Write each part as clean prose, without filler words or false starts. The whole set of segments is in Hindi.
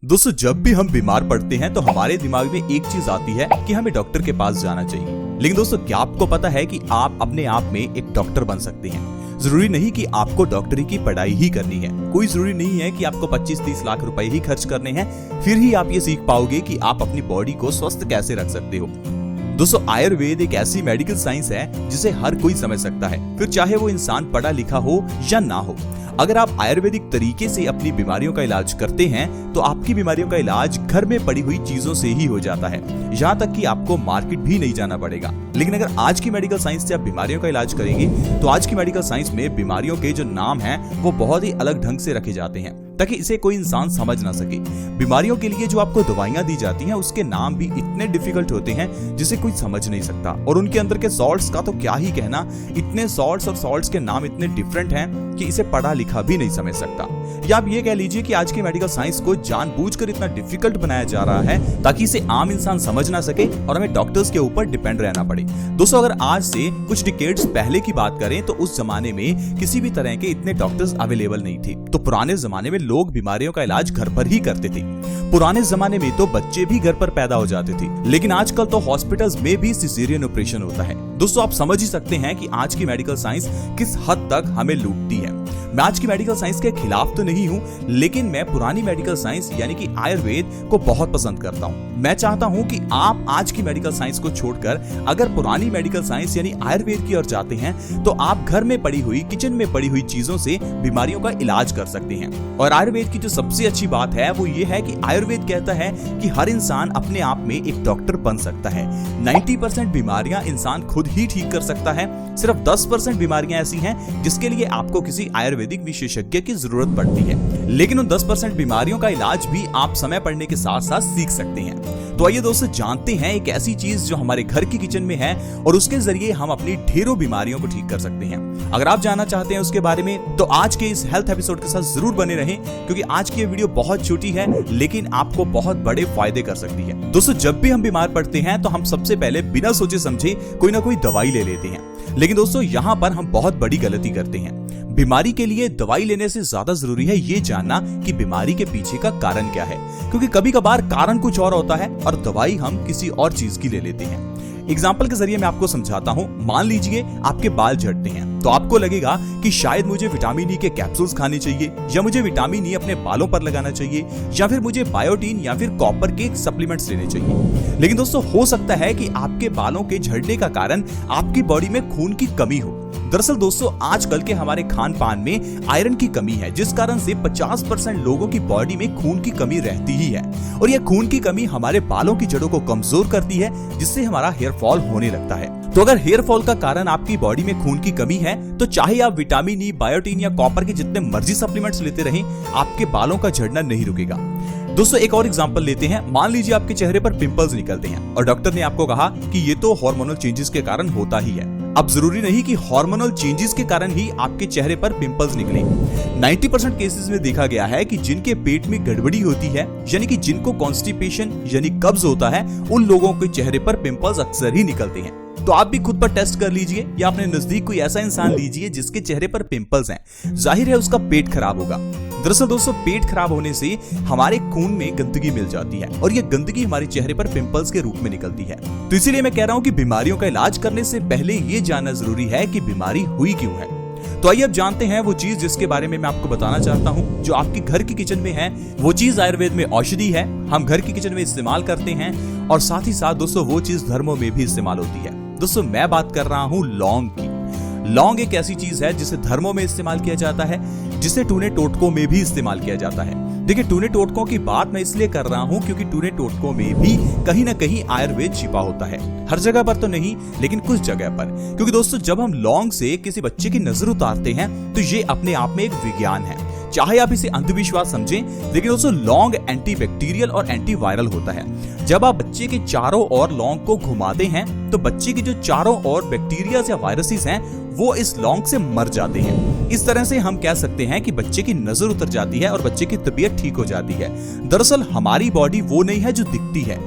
दोस्तों, जब भी हम बीमार पड़ते हैं तो हमारे दिमाग में एक चीज आती है कि हमें डॉक्टर के पास जाना चाहिए। लेकिन दोस्तों, क्या आपको पता है कि आप अपने आप में एक डॉक्टर बन सकते हैं? जरूरी नहीं कि आपको डॉक्टरी की पढ़ाई ही करनी है। कोई जरूरी नहीं है कि आपको 25-30 लाख रुपए ही खर्च करने हैं, फिर ही आप ये सीख पाओगे कि आप अपनी बॉडी को स्वस्थ कैसे रख सकते हो। दोस्तों, आयुर्वेद एक ऐसी मेडिकल साइंस है जिसे हर कोई समझ सकता है, फिर चाहे वो इंसान पढ़ा लिखा हो या ना हो। अगर आप आयुर्वेदिक तरीके से अपनी बीमारियों का इलाज करते हैं तो आपकी बीमारियों का इलाज घर में पड़ी हुई चीजों से ही हो जाता है, यहाँ तक कि आपको मार्केट भी नहीं जाना पड़ेगा। लेकिन अगर आज की मेडिकल साइंस से आप बीमारियों का इलाज करेंगे तो आज की मेडिकल साइंस में बीमारियों के जो नाम हैं वो बहुत ही अलग ढंग से रखे जाते हैं ताकि इसे कोई इंसान समझ ना सके। बीमारियों के लिए जो आपको दवाइयां दी जाती हैं उसके नाम भी इतने डिफिकल्ट होते हैं जिसे कोई समझ नहीं सकता, और उनके अंदर के सॉल्ट्स का तो क्या ही कहना। इतने सॉल्ट्स और सॉल्ट्स के नाम इतने डिफरेंट हैं कि इसे पढ़ा लिखा भी नहीं समझ सकता। या आप ये कह लीजिए कि आज की मेडिकल साइंस को जानबूझकर इतना डिफिकल्ट बनाया जा रहा है ताकि इसे आम इंसान समझ ना सके और हमें डॉक्टर्स के ऊपर डिपेंड रहना पड़े। दोस्तों, अगर आज से कुछ डिकेड्स पहले की बात करें तो उस जमाने में किसी भी तरह के इतने डॉक्टर्स अवेलेबल नहीं थे। तो पुराने जमाने में लोग बीमारियों का इलाज घर पर ही करते थे। पुराने जमाने में तो बच्चे भी घर पर पैदा हो जाते थे, लेकिन आजकल तो हॉस्पिटल्स में भी सिजेरियन ऑपरेशन होता है। दोस्तों, आप समझ ही सकते हैं कि आज की मेडिकल साइंस किस हद तक हमें लूटती है। मैं आज की मेडिकल साइंस के खिलाफ तो नहीं हूं, लेकिन मैं पुरानी मेडिकल साइंस यानी कि आयुर्वेद को बहुत पसंद करता हूं। मैं चाहता हूं कि आप आज की मेडिकल साइंस को छोड़कर अगर पुरानी मेडिकल साइंस यानी आयुर्वेद की ओर जाते हैं तो आप घर में पड़ी हुई, किचन में पड़ी हुई चीजों से बीमारियों का इलाज कर सकते हैं। और आयुर्वेद की जो सबसे अच्छी बात है वो ये है कि आयुर्वेद कहता है कि हर इंसान अपने आप में एक डॉक्टर बन सकता है। 90% बीमारियां इंसान खुद ही ठीक कर सकता है। सिर्फ 10% बीमारियां ऐसी हैं जिसके लिए आपको किसी आयुर्वेदिक विशेषज्ञ की जरूरत पड़ती है। लेकिन उन 10% बीमारियों का इलाज भी आप समय पढ़ने के साथ साथ सीख सकते हैं। तो आइए दोस्तों, जानते हैं एक ऐसी चीज जो हमारे घर की किचन में है और उसके जरिए हम अपनी ढेरों बीमारियों को ठीक कर सकते हैं। अगर आप जानना चाहते हैं उसके बारे में तो आज के इस हेल्थ एपिसोड के साथ जरूर बने रहें, क्योंकि आज की ये वीडियो बहुत छोटी है लेकिन आपको बहुत बड़े फायदे कर सकती है। दोस्तों, जब भी हम बीमार पड़ते हैं तो हम सबसे पहले बिना सोचे समझे कोई ना कोई दवाई ले लेते हैं। लेकिन दोस्तों, यहाँ पर हम बहुत बड़ी गलती करते हैं। बीमारी के लिए दवाई लेने से ज्यादा जरूरी है ये जानना कि बीमारी के पीछे का कारण क्या है, क्योंकि कभी कभार कारण कुछ और होता है और दवाई हम किसी और चीज की ले लेते हैं। एग्जाम्पल के जरिए मैं आपको समझाता हूँ। मान लीजिए आपके बाल झड़ते हैं तो आपको लगेगा कि शायद मुझे विटामिन ई के कैप्सूल्स खाने चाहिए, या मुझे विटामिन ई अपने बालों पर लगाना चाहिए, या फिर मुझे बायोटीन या फिर कॉपर के सप्लीमेंट्स लेने चाहिए। लेकिन दोस्तों, हो सकता है कि आपके बालों के झड़ने का कारण आपकी बॉडी में खून की कमी हो। दरअसल दोस्तों, आजकल के हमारे खान पान में आयरन की कमी है, जिस कारण से 50% लोगों की बॉडी में खून की कमी रहती ही है। और यह खून की कमी हमारे बालों की जड़ों को कमजोर करती है, जिससे हमारा हेयर फॉल होने लगता है। तो अगर हेयर फॉल का कारण आपकी बॉडी में खून की कमी है तो चाहे आप विटामिन ई, बायोटीन या कॉपर के जितने मर्जी सप्लीमेंट्स लेते रहें, आपके बालों का झड़ना नहीं रुकेगा। दोस्तों, एक और एग्जांपल लेते हैं। मान लीजिए आपके चेहरे पर पिंपल्स निकलते हैं और डॉक्टर ने आपको कहा कि ये तो हार्मोनल चेंजेस के कारण होता ही है। अब जरूरी नहीं कि हार्मोनल चेंजेस के कारण ही आपके चेहरे पर पिंपल्स निकले। 90% केसेस में देखा गया है कि जिनके पेट में गड़बड़ी होती है, यानी कि जिनको कॉन्स्टिपेशन यानी कब्ज होता है, उन लोगों के चेहरे पर पिंपल्स अक्सर ही निकलते हैं। तो आप भी खुद पर टेस्ट कर लीजिए या अपने नजदीक कोई ऐसा इंसान लीजिए जिसके चेहरे पर पिंपल्स हैं। जाहिर है उसका पेट खराब होगा। दरअसल दोस्तों, पेट खराब होने से हमारे खून में गंदगी मिल जाती है और यह गंदगी हमारे चेहरे पर पिंपल्स के रूप में निकलती है। तो इसीलिए मैं कह रहा हूं कि बीमारियों का इलाज करने से पहले ये जानना जरूरी है कि बीमारी हुई क्यों है। तो आइए अब जानते हैं वो चीज जिसके बारे में मैं आपको बताना चाहता हूं, जो आपके घर की किचन में है। वो चीज आयुर्वेद में औषधि है, हम घर की किचन में इस्तेमाल करते हैं, और साथ ही साथ दोस्तों वो चीज धर्मों में भी इस्तेमाल होती है। दोस्तों, मैं बात कर रहा हूं लौंग की। लौंग एक ऐसी चीज है जिसे धर्मों में इस्तेमाल किया जाता है, जिसे टूने टोटकों में भी इस्तेमाल किया जाता है। देखिए, टूने टोटकों की बात मैं इसलिए कर रहा हूं क्योंकि टूने टोटकों में भी कहीं ना कहीं आयुर्वेद छिपा होता है। हर जगह पर तो नहीं, लेकिन कुछ जगह पर। क्योंकि दोस्तों, जब हम लौंग से किसी बच्चे की नजर उतारते हैं तो ये अपने आप में एक विज्ञान है। चाहे आप इसे अंधविश्वास समझें, लेकिन दोस्तों लौंग एंटीबैक्टीरियल और एंटीवायरल होता है। जब आप बच्चे के चारों ओर लौंग को घुमाते हैं तो बच्चे की जो चारों ओर बैक्टीरिया या वायरसेस हैं वो इस लौंग से मर जाते हैं। इस तरह से हम कह सकते हैं कि बच्चे की नजर उतर जाती है और बच्चे की तबीयत ठीक हो जाती है। दरअसल हमारी बॉडी वो नहीं है जो दिखती है।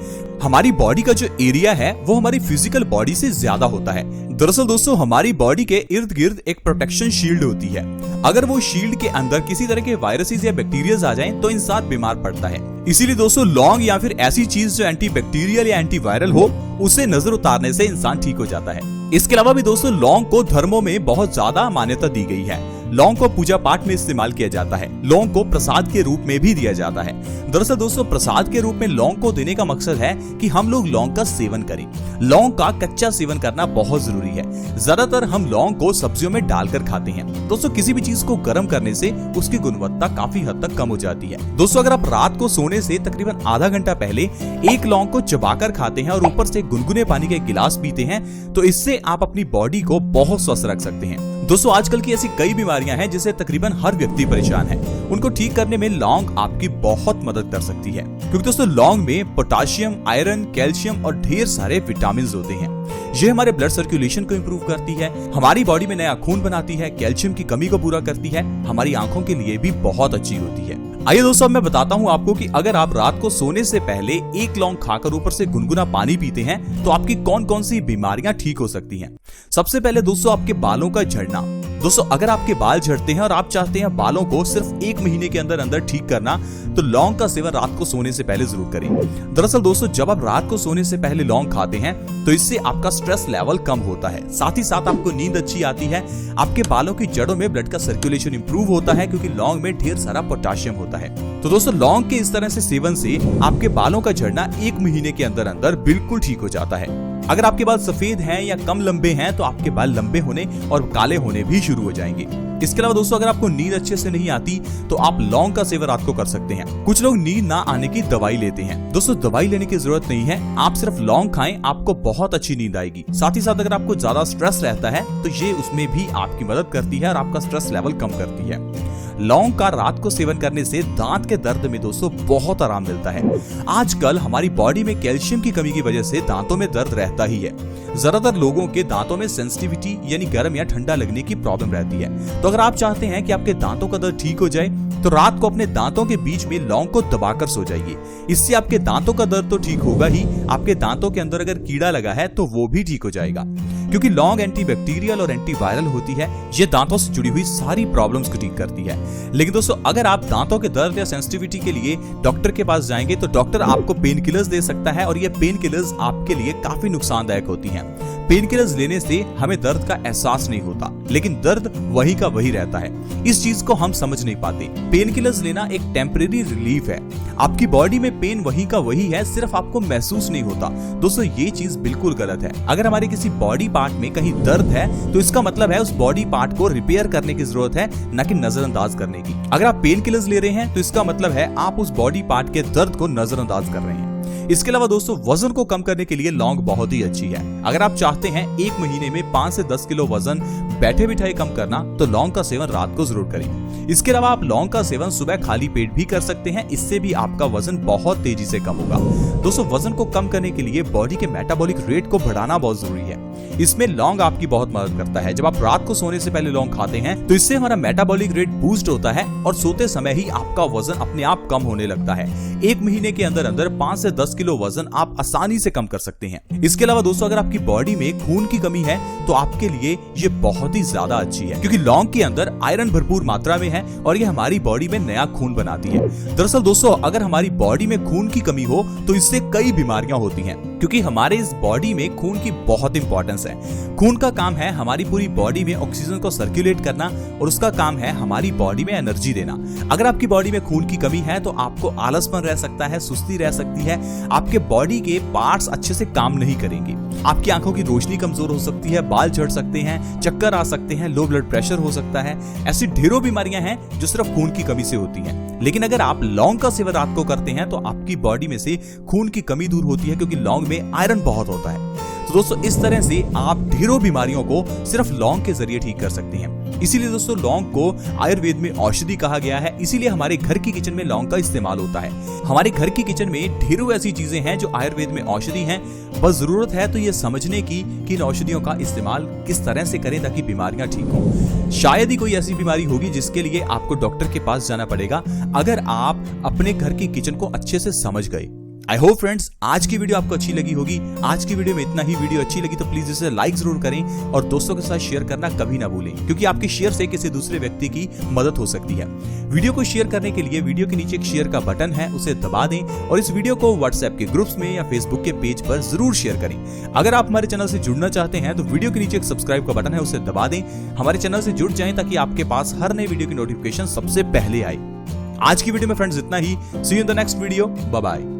हमारी बॉडी का जो एरिया है वो हमारी फिजिकल बॉडी से ज्यादा होता है। दरअसल दोस्तों हमारी बॉडी के इर्द गिर्द एक प्रोटेक्शन शील्ड होती है। अगर वो शील्ड के अंदर किसी तरह के वायरसेस या बैक्टीरिया आ जाएं तो इंसान बीमार पड़ता है। इसीलिए दोस्तों लौंग या फिर ऐसी चीज जो एंटी बैक्टीरियल या एंटी वायरल हो उसे नजर उतारने से इंसान ठीक हो जाता है। इसके अलावा भी दोस्तों लौंग को धर्मों में बहुत ज्यादा मान्यता दी गई है। लौंग को पूजा पाठ में इस्तेमाल किया जाता है। लौंग को प्रसाद के रूप में भी दिया जाता है। दरअसल दोस्तों प्रसाद के रूप में लौंग को देने का मकसद है कि हम लोग लौंग का सेवन करें। लौंग का कच्चा सेवन करना बहुत जरूरी है। ज्यादातर हम लौंग को सब्जियों में डालकर खाते हैं। दोस्तों किसी भी चीज को गर्म करने से उसकी गुणवत्ता काफी हद तक कम हो जाती है। दोस्तों अगर आप रात को सोने से तकरीबन आधा घंटा पहले एक लौंग को चबाकर खाते हैं और ऊपर से गुनगुने पानी का एक गिलास पीते हैं तो इससे आप अपनी बॉडी को बहुत स्वस्थ रख सकते हैं। दोस्तों आजकल की ऐसी कई बीमारियां हैं जिससे तकरीबन हर व्यक्ति परेशान है। उनको ठीक करने में लौंग आपकी बहुत मदद कर सकती है, क्योंकि दोस्तों लौंग में पोटाशियम, आयरन, कैल्शियम और ढेर सारे विटामिन होते हैं। ये हमारे ब्लड सर्कुलेशन को इंप्रूव करती है, हमारी बॉडी में नया खून बनाती है, कैल्शियम की कमी को पूरा करती है, हमारी आंखों के लिए भी बहुत अच्छी होती है। आइए दोस्तों मैं बताता हूँ आपको कि अगर आप रात को सोने से पहले एक लौंग खाकर ऊपर से गुनगुना पानी पीते हैं तो आपकी कौन कौन सी बीमारियां ठीक हो सकती हैं। सबसे पहले दोस्तों आपके बालों का झड़ना। दोस्तों अगर आपके बाल झड़ते हैं और आप चाहते हैं बालों को सिर्फ 1 महीने के अंदर अंदर ठीक करना तो लौंग का सेवन रात को सोने से पहले जरूर करें। दरअसल दोस्तों जब आप रात को सोने से पहले लौंग खाते हैं तो इससे आपका स्ट्रेस लेवल कम होता है, साथ ही साथ आपको नींद अच्छी आती है, आपके बालों की जड़ों में ब्लड का सर्कुलेशन इंप्रूव होता है क्योंकि लौंग में ढेर सारा पोटाशियम होता है। तो दोस्तों लौंग के इस तरह से सेवन से आपके बालों का झड़ना 1 महीने के अंदर अंदर बिल्कुल ठीक हो जाता है। अगर आपके बाल सफेद हैं या कम लंबे हैं तो आपके बाल लंबे होने और काले होने भी शुरू हो जाएंगे। इसके अलावा दोस्तों अगर आपको नींद अच्छे से नहीं आती तो आप लौंग का सेवन रात को कर सकते हैं। कुछ लोग नींद ना आने की दवाई लेते हैं। दोस्तों दवाई लेने की जरूरत नहीं है, आप सिर्फ लौंग खाएं, आपको बहुत अच्छी नींद आएगी। साथ ही साथ अगर आपको ज्यादा स्ट्रेस रहता है तो ये उसमें भी आपकी मदद करती है और आपका स्ट्रेस लेवल कम करती है। लौंग का रात को सेवन करने से दांत के दर्द में दोस्तों बहुत आराम मिलता है। आजकल हमारी बॉडी में कैल्शियम की कमी की वजह से दांतों में दर्द रहता ही है। ज्यादातर लोगों के दांतों में सेंसिटिविटी यानी गर्म या ठंडा लगने की प्रॉब्लम रहती है। तो अगर आप चाहते हैं कि आपके दांतों का दर्द ठीक हो जाए तो रात को अपने दांतों के बीच में लौंग को दबाकर सो जाइए। इससे आपके दांतों का दर्द तो ठीक होगा ही, आपके दांतों के अंदर अगर कीड़ा लगा है तो वो भी ठीक हो जाएगा, क्योंकि लौंग एंटीबैक्टीरियल और एंटीवायरल होती है। ये दांतों से जुड़ी हुई सारी प्रॉब्लम्स को ठीक करती है। लेकिन दोस्तों अगर आप दांतों के दर्द या सेंसिटिविटी के लिए डॉक्टर के पास जाएंगे तो डॉक्टर आपको पेन किलर्स दे सकता है और ये पेन किलर्स आपके लिए काफी नुकसानदायक होती हैं। पेन किलर्स लेने से हमें दर्द का एहसास नहीं होता, लेकिन दर्द वही का वही रहता है। इस चीज को हम समझ नहीं पाते। पेन किलर्स लेना एक टेम्परेरी रिलीफ है। आपकी बॉडी में पेन वही का वही है, सिर्फ आपको महसूस नहीं होता। दोस्तों ये चीज बिल्कुल गलत है। अगर हमारे किसी बॉडी पार्ट में कहीं दर्द है तो इसका मतलब है उस बॉडी पार्ट को रिपेयर करने की जरूरत है, न कि नजरअंदाज करने की। अगर आप पेन किलर्स ले रहे हैं तो इसका मतलब है आप उस बॉडी पार्ट के दर्द को नजरअंदाज कर रहे हैं। इसके अलावा दोस्तों वजन को कम करने के लिए लौंग बहुत ही अच्छी है। अगर आप चाहते हैं 1 महीने में 5 से 10 किलो वजन बैठे बिठाए कम करना तो लौंग का सेवन रात को जरूर करें। इसके अलावा आप लौंग का सेवन सुबह खाली पेट भी कर सकते हैं, इससे भी आपका वजन बहुत तेजी से कम होगा। दोस्तों वजन को कम करने के लिए बॉडी के मेटाबॉलिक रेट को बढ़ाना बहुत जरूरी है। इसमें लौंग आपकी बहुत मदद करता है। जब आप रात को सोने से पहले लौंग खाते हैं तो इससे हमारा मेटाबॉलिक रेट बूस्ट होता है और सोते समय ही आपका वजन अपने आप कम होने लगता है। 1 महीने के अंदर अंदर 5 से 10 किलो वजन आप आसानी से कम कर सकते हैं। इसके अलावा दोस्तों अगर आपकी बॉडी में खून की कमी है तो आपके लिए ये बहुत ही ज्यादा अच्छी है, क्योंकि लौंग के अंदर आयरन भरपूर मात्रा में है और ये हमारी बॉडी में नया खून बनाती है। दरअसल दोस्तों अगर हमारी बॉडी में खून की कमी हो तो इससे कई बीमारियां होती हैं, क्योंकि हमारे इस बॉडी में खून की बहुत इंपॉर्टेंस है। खून का काम है हमारी पूरी बॉडी में ऑक्सीजन को सर्कुलेट करना और उसका काम है हमारी बॉडी में एनर्जी देना। अगर आपकी बॉडी में खून की कमी है तो आपको आलसपन रह सकता है, सुस्ती रह सकती है, आपके बॉडी के पार्ट्स अच्छे से काम नहीं करेंगे, आपकी आंखों की रोशनी कमजोर हो सकती है, बाल झड़ सकते हैं, चक्कर आ सकते हैं, लो ब्लड प्रेशर हो सकता है। ऐसी ढेरों बीमारियां हैं जो सिर्फ खून की कमी से होती हैं। लेकिन अगर आप लौंग का सेवन रात को करते हैं तो आपकी बॉडी में से खून की कमी दूर होती है, क्योंकि लौंग में आयरन बहुत होता है। तो दोस्तों इस तरह से आप ढेरों बीमारियों को सिर्फ लौंग के जरिए ठीक कर सकते हैं। इसीलिए दोस्तों लौंग को आयुर्वेद में औषधि कहा गया है। इसीलिए हमारे घर की किचन में लौंग का इस्तेमाल होता है। हमारे घर की किचन में ढेरों ऐसी चीजें हैं जो आयुर्वेद में औषधि हैं। बस जरूरत है तो ये समझने की कि इन औषधियों का इस्तेमाल किस तरह से करें ताकि बीमारियां ठीक हों। शायद ही कोई ऐसी बीमारी होगी जिसके लिए आपको डॉक्टर के पास जाना पड़ेगा, अगर आप अपने घर की किचन को अच्छे से समझ गए। आई होप फ्रेंड्स आज की वीडियो आपको अच्छी लगी होगी। आज की वीडियो में इतना ही। वीडियो अच्छी लगी तो प्लीज इसे लाइक जरूर करें और दोस्तों के साथ शेयर करना कभी ना भूलें, क्योंकि आपके शेयर से किसी दूसरे व्यक्ति की मदद हो सकती है। वीडियो को शेयर करने के लिए वीडियो के नीचे एक शेयर का बटन है, उसे दबा दें और इस वीडियो को व्हाट्सएप के ग्रुप्स में या फेसबुक के पेज पर जरूर शेयर करें। अगर आप हमारे चैनल से जुड़ना चाहते हैं तो वीडियो के नीचे एक सब्सक्राइब का बटन है, उसे दबा दें। हमारे चैनल से जुड़ जाएं ताकि आपके पास हर नई वीडियो की नोटिफिकेशन सबसे पहले आए। आज की वीडियो में फ्रेंड्स इतना ही। See you in the next video. Bye bye.